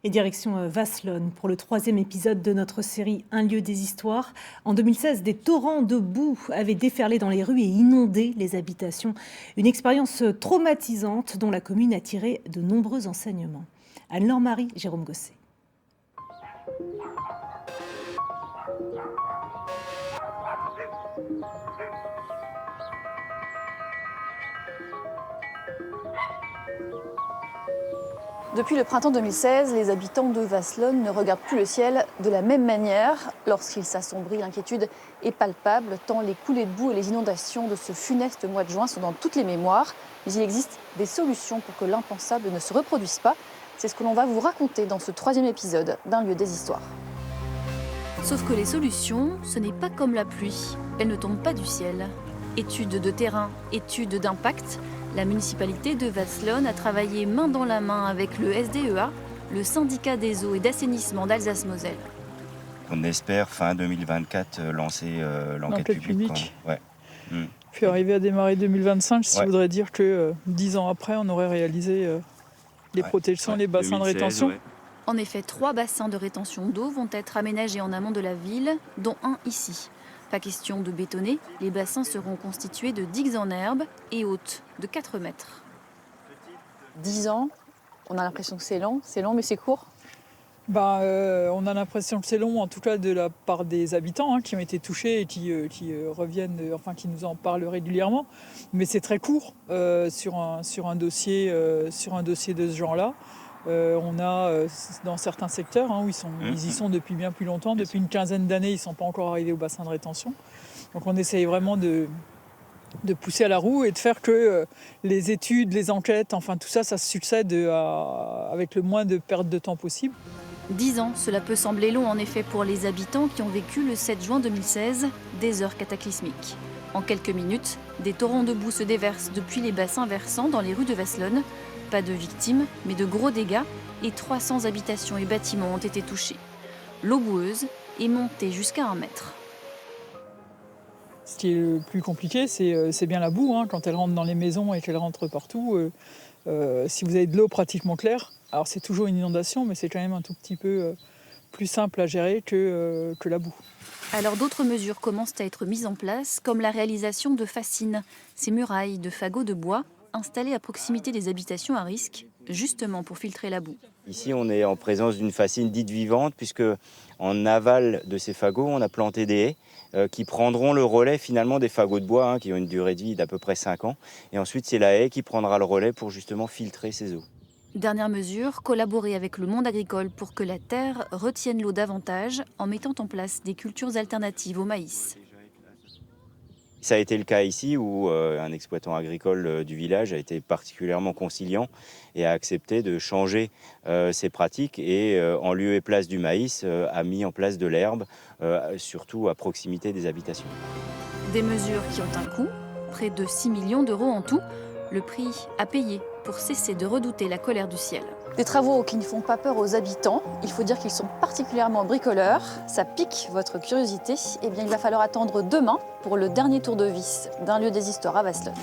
Et direction Vasselonne pour le 3e épisode de notre série Un lieu des histoires. En 2016, des torrents de boue avaient déferlé dans les rues et inondé les habitations. Une expérience traumatisante dont la commune a tiré de nombreux enseignements. Anne-Laure Marie, Jérôme Gosset. Depuis le printemps 2016, les habitants de Vasselonne ne regardent plus le ciel de la même manière. Lorsqu'il s'assombrit, l'inquiétude est palpable, tant les coulées de boue et les inondations de ce funeste mois de juin sont dans toutes les mémoires. Mais il existe des solutions pour que l'impensable ne se reproduise pas. C'est ce que l'on va vous raconter dans ce 3e épisode d'Un lieu des histoires. Sauf que les solutions, ce n'est pas comme la pluie. Elles ne tombent pas du ciel. Études de terrain, études d'impact. La municipalité de Vasselonne a travaillé main dans la main avec le SDEA, le syndicat des eaux et d'assainissement d'Alsace-Moselle. On espère fin 2024 lancer l'enquête publique. Ouais. Puis arriver à démarrer 2025, ça voudrait dire que 10 ans après, on aurait réalisé les protections, les bassins 2016, de rétention. En effet, 3 bassins de rétention d'eau vont être aménagés en amont de la ville, dont un ici. Pas question de bétonner, les bassins seront constitués de digues en herbe et hautes de 4 mètres. 10 ans, on a l'impression que c'est long mais c'est court. On a l'impression que c'est long, en tout cas de la part des habitants qui ont été touchés et qui reviennent, qui nous en parlent régulièrement. Mais c'est très court sur un dossier de ce genre-là. On a dans certains secteurs où ils y sont depuis bien plus longtemps, depuis une quinzaine d'années, ils ne sont pas encore arrivés au bassin de rétention. Donc on essaye vraiment de pousser à la roue et de faire que les études, les enquêtes, tout ça, ça se succède avec le moins de perte de temps possible. 10 ans, cela peut sembler long en effet pour les habitants qui ont vécu le 7 juin 2016, des heures cataclysmiques. En quelques minutes, des torrents de boue se déversent depuis les bassins versants dans les rues de Vasselonne. Pas de victimes, mais de gros dégâts et 300 habitations et bâtiments ont été touchés. L'eau boueuse est montée jusqu'à 1 mètre. Ce qui est le plus compliqué, c'est bien la boue. Quand elle rentre dans les maisons et qu'elle rentre partout, si vous avez de l'eau pratiquement claire, alors c'est toujours une inondation, mais c'est quand même un tout petit peu plus simple à gérer que la boue. Alors d'autres mesures commencent à être mises en place, comme la réalisation de fascines, ces murailles de fagots de bois installés à proximité des habitations à risque, justement pour filtrer la boue. Ici, on est en présence d'une fascine dite vivante, puisque en aval de ces fagots, on a planté des haies qui prendront le relais finalement des fagots de bois, qui ont une durée de vie d'à peu près 5 ans. Et ensuite, c'est la haie qui prendra le relais pour justement filtrer ces eaux. Dernière mesure, collaborer avec le monde agricole pour que la terre retienne l'eau davantage en mettant en place des cultures alternatives au maïs. Ça a été le cas ici où un exploitant agricole du village a été particulièrement conciliant et a accepté de changer ses pratiques et en lieu et place du maïs a mis en place de l'herbe, surtout à proximité des habitations. Des mesures qui ont un coût, près de 6 millions d'euros en tout, le prix à payer pour cesser de redouter la colère du ciel. Des travaux qui ne font pas peur aux habitants. Il faut dire qu'ils sont particulièrement bricoleurs. Ça pique votre curiosité. Eh bien, il va falloir attendre demain pour le dernier tour de vis d'un lieu des histoires à Vasselonne.